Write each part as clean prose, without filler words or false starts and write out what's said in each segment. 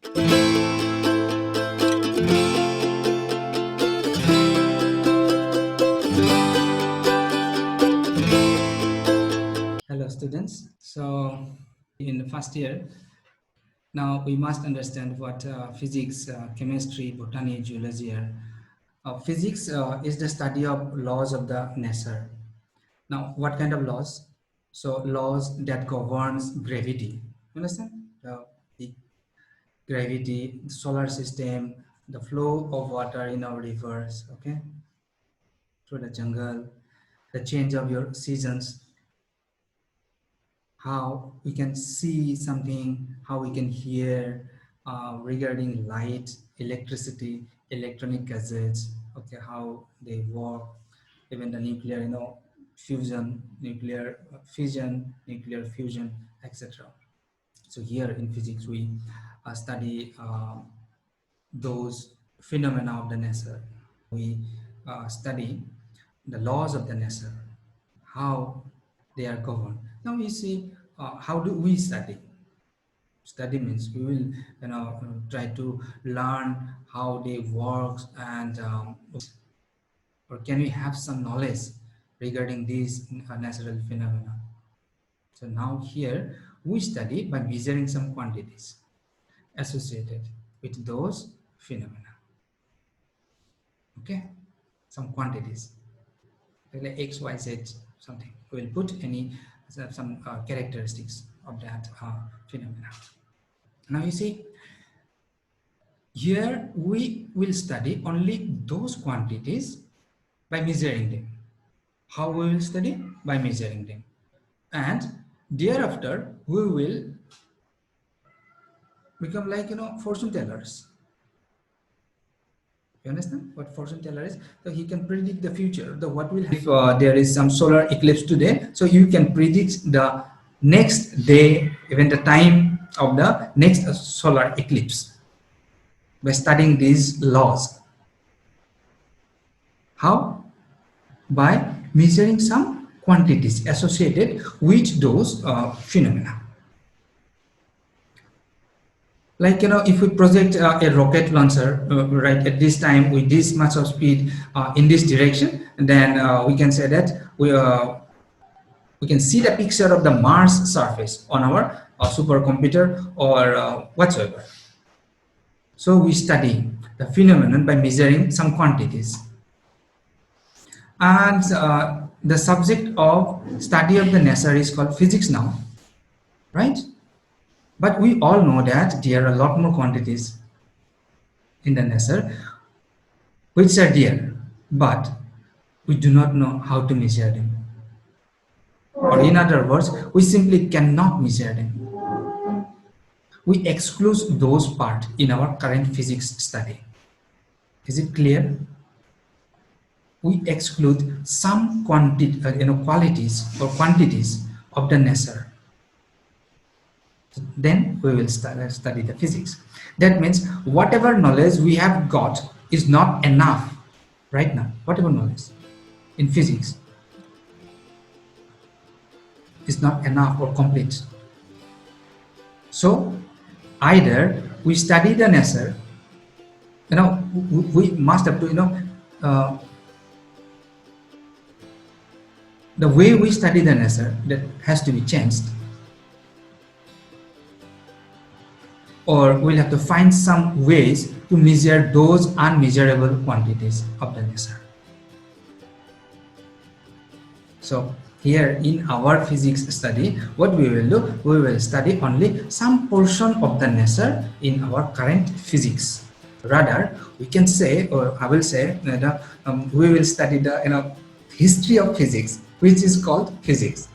Hello students. So in the first year, now we must understand what physics, chemistry, botany, geology are. Physics is the study of laws of the nature. Now what kind of laws? So laws that governs gravity. You understand? The gravity, the solar system, the flow of water in our rivers, okay, through the jungle, the change of your seasons, how we can see something, how we can hear, regarding light, electricity, electronic gadgets, okay, how they work, even the nuclear, fusion, nuclear fission, nuclear fusion, etc. So here in physics, we study those phenomena of the nature. We study the laws of the nature, how they are governed. Now we see how do we study. Study means we will try to learn how they work, and or can we have some knowledge regarding these natural phenomena. So now here we study by measuring some quantities associated with those phenomena. Okay, some quantities like x, y, z, something. We will put any some characteristics of that phenomena. Now you see, here we will study only those quantities by measuring them. How we will study? By measuring them. And thereafter we will become like fortune tellers. You understand what fortune teller is? So he can predict the future, the what will happen. If there is some solar eclipse today, so you can predict the next day, even the time of the next solar eclipse by studying these laws. How? By measuring some quantities associated with those phenomena. Like if we project a rocket launcher right at this time with this much of speed in this direction, then we can say that we can see the picture of the Mars surface on our supercomputer or whatsoever. So we study the phenomenon by measuring some quantities. And the subject of study of the nature is called physics now, right? But we all know that there are a lot more quantities in the nature which are there, but we do not know how to measure them. Or in other words, we simply cannot measure them. We exclude those parts in our current physics study. Is it clear? We exclude some qualities or quantities of the nature. Then we will study the physics. That means whatever knowledge we have got is not enough right now. Whatever knowledge in physics is not enough or complete. So either we study the nature, we must have to the way we study the nature, that has to be changed, or we'll have to find some ways to measure those unmeasurable quantities of the nature. So here in our physics study, what we will do, we will study only some portion of the nature in our current physics. Rather, we can say, or I will say that we will study the history of physics, which is called physics.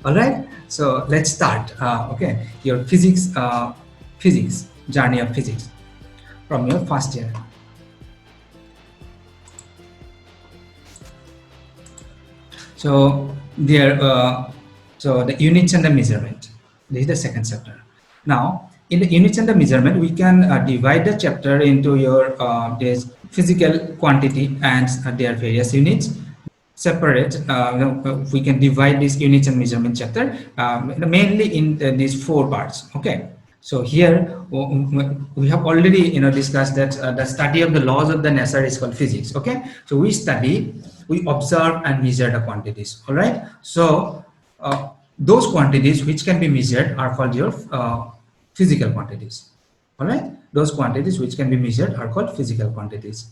All right, so let's start. Okay, your physics journey of physics from your first year. So there, so the units and the measurement. This is the second chapter. Now, in the units and the measurement, we can divide the chapter into your this physical quantity and their various units. Separate, we can divide this units and measurement chapter mainly in these 4 parts. Okay, So here we have already discussed that the study of the laws of the nature is called physics. Okay, so we observe and measure the quantities. All right. So those quantities which can be measured are called your physical quantities. All right. Those quantities which can be measured are called physical quantities.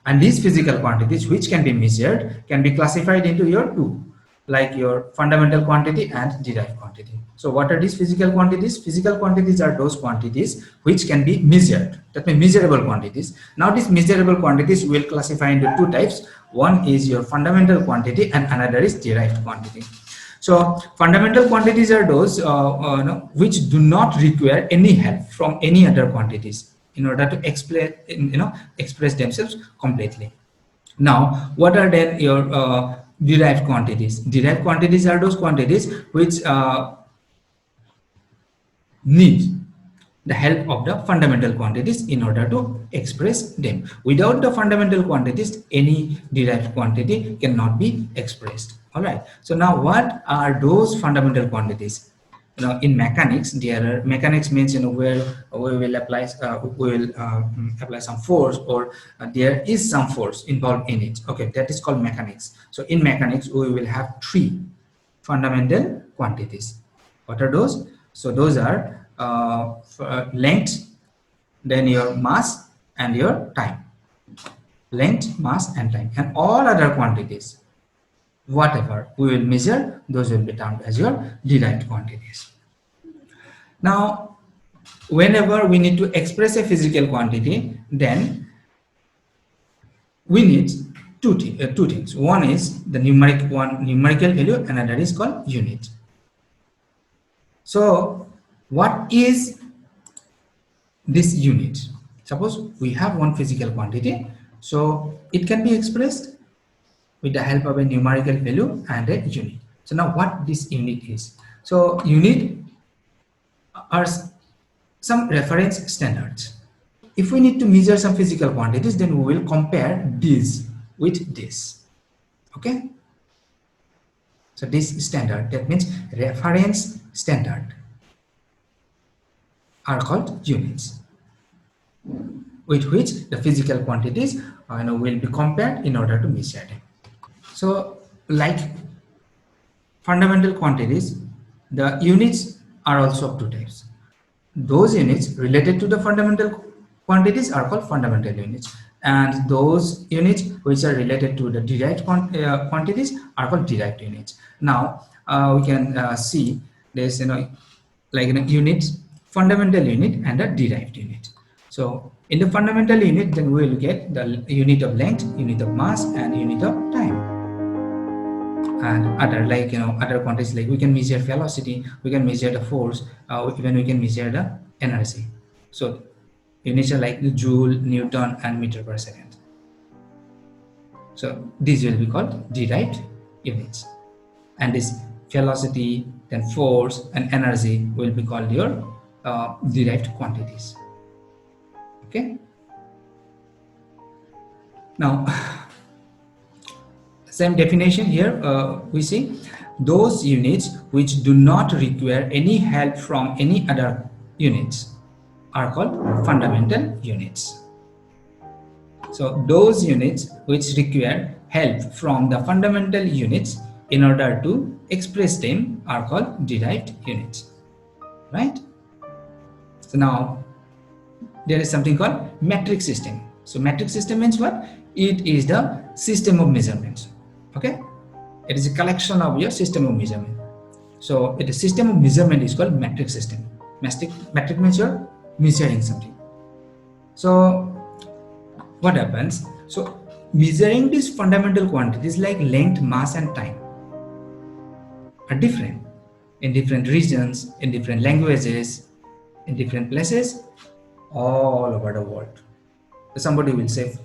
And these physical quantities which can be measured can be classified into your two, like your fundamental quantity and derived quantity. So what are these physical quantities? Physical quantities are those quantities which can be measured. That means measurable quantities. Now these measurable quantities will classify into two types. One is your fundamental quantity and another is derived quantity. So fundamental quantities are those which do not require any help from any other quantities in order to express themselves completely. Now, what are then your derived quantities? Derived quantities are those quantities which need the help of the fundamental quantities in order to express them. Without the fundamental quantities, any derived quantity cannot be expressed. All right. So now, what are those fundamental quantities? In mechanics, mechanics means where we will apply apply some force, or there is some force involved in it. Okay, that is called mechanics. So in mechanics, we will have three fundamental quantities. What are those? So those are length, then your mass, and your time. Length, mass, and time, and all other quantities, whatever we will measure, those will be termed as your derived quantities. Now, whenever we need to express a physical quantity, then we need two things. One is the numerical value, another is called unit. So what is this unit? Suppose we have one physical quantity, so it can be expressed with the help of a numerical value and a unit. So now what this unit is? So unit are some reference standards. If we need to measure some physical quantities, then we will compare this with this. Okay, so this standard, that means reference standard, are called units, with which the physical quantities will be compared in order to measure them. So like fundamental quantities, the units are also of two types. Those units related to the fundamental quantities are called fundamental units, and those units which are related to the derived quantities are called derived units. Now we can see there's like unit, fundamental unit, and a derived unit. So in the fundamental unit, then we will get the unit of length, unit of mass, and unit of time. And other, like other quantities, like we can measure velocity, we can measure the force, even we can measure the energy. So units are like the joule, newton, and meter per second. So these will be called derived units, and this velocity, then force, and energy will be called your derived quantities. Okay, now same definition here. We see those units which do not require any help from any other units are called fundamental units. So those units which require help from the fundamental units in order to express them are called derived units, right? So now there is something called metric system. So metric system means what? It is the system of measurements. Okay, it is a collection of your system of measurement. So the system of measurement is called metric system. Metric means you're measuring something. So what happens? So measuring these fundamental quantities like length, mass, and time are different in different regions, in different languages, in different places, all over the world. So somebody will say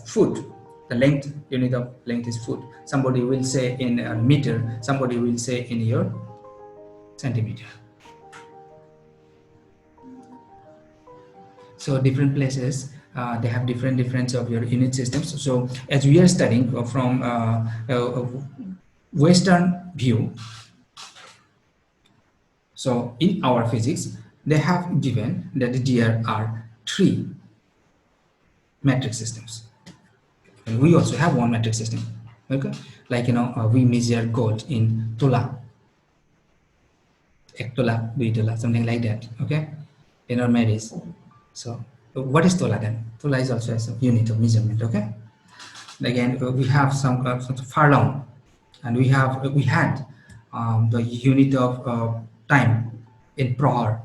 foot, the length, unit of length is foot. Somebody will say in a meter, somebody will say in your centimeter. So different places, they have different of your unit systems. So as we are studying from Western view, so in our physics, they have given that there are three metric systems. And we also have one metric system. Okay, like we measure gold in tola, ek tola, 2 tola, something like that. Okay, in our marriage. So what is tola then? Tola is also a unit of measurement. Okay, again we have some furlong, and we had the unit of time in prohor,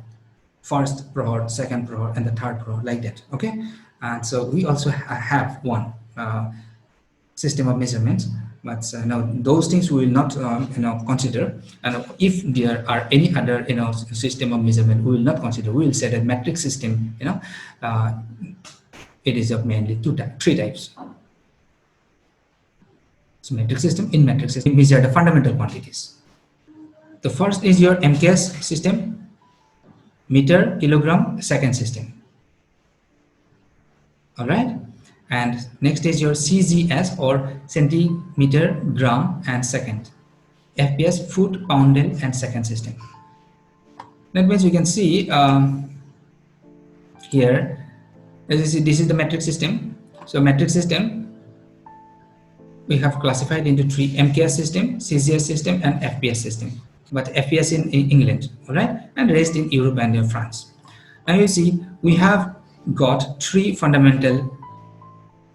first prohor, second prohor, and the third prohor, like that. Okay, and so we also have one system of measurements, but now those things we will not consider, and if there are any other system of measurement we will not consider. We will say that metric system, uh, it is of mainly three types. So metric system, in metric system measure the fundamental quantities. The first is your MKS system, meter, kilogram, second system. All right, and next is your CGS, or centimeter, gram, and second. FPS, foot, poundel, and second system. That means you can see here, as you see, this is the metric system. So metric system we have classified into three: MKS system, CGS system, and FPS system. But FPS in England, all right, and rest in Europe and in France. Now you see we have got three fundamental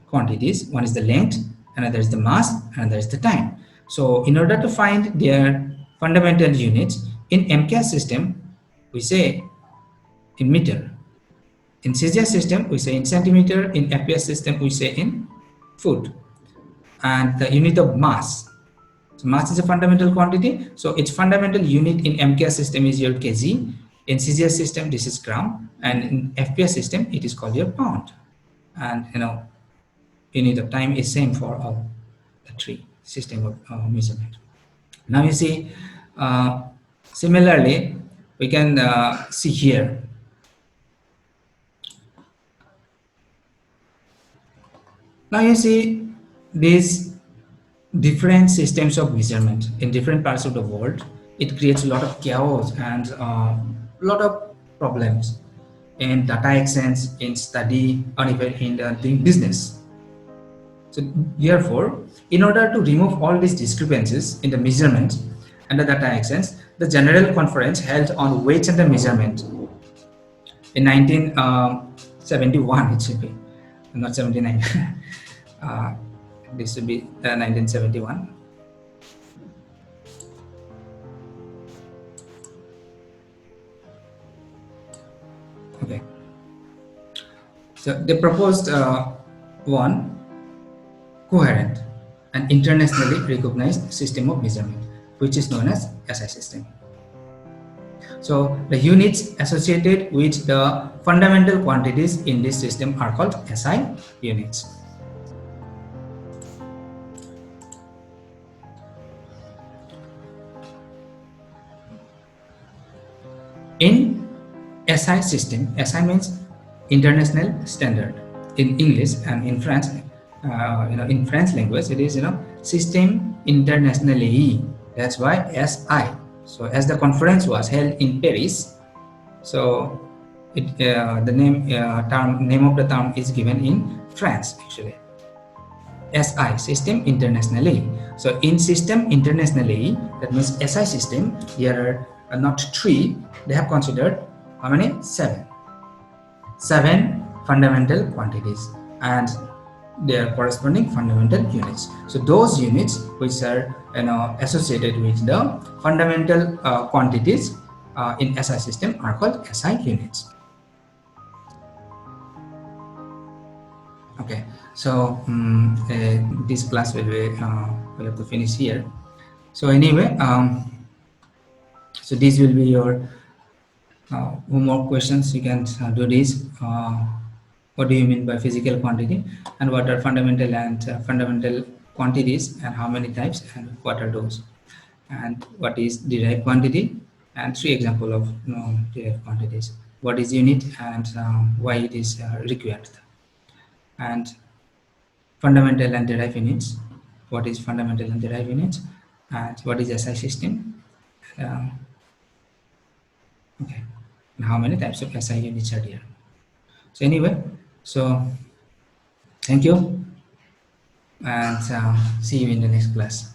quantities. One is the length, another is the mass, another is the time. So in order to find their fundamental units, in MKS system we say in meter, in CGS system we say in centimeter, in FPS system we say in foot, and the unit of mass. So mass is a fundamental quantity, so its fundamental unit in MKS system is your kg, in CGS system this is gram, and in FPS system it is called your pound. And unit of time is same for all the three system of measurement. Now you see, similarly we can see here. Now you see these different systems of measurement in different parts of the world. It creates a lot of chaos and a lot of problems in data exchange, in study, or even in doing business. So therefore, in order to remove all these discrepancies in the measurement and the data exchange, the General Conference held on weights and the measurement in 1971. It should be not 79. This should be 1971. Okay. So they proposed one coherent and internationally recognized system of measurement, which is known as SI system. So the units associated with the fundamental quantities in this system are called SI units. In SI system, SI means international standard in English, and in France, in French language it is système internationale. That's why SI. So as the conference was held in Paris, so the name of the term is given in France actually. SI, system internationally. So in system internationally, that means SI system, there are not three, they have considered how many? Seven fundamental quantities and their corresponding fundamental units. So those units which are associated with the fundamental quantities in SI system are called SI units. Okay, so this class will be we have to finish here. So anyway, so these will be your homework questions. You can do this. What do you mean by physical quantity, and what are fundamental and fundamental quantities, and how many types, and what are those, and what is derived quantity, and 3 example of derived quantities. What is unit, and why it is required, and fundamental and derived units. What is fundamental and derived units, and what is SI system. Okay. and how many types of SI units are there. So anyway, so thank you, and see you in the next class.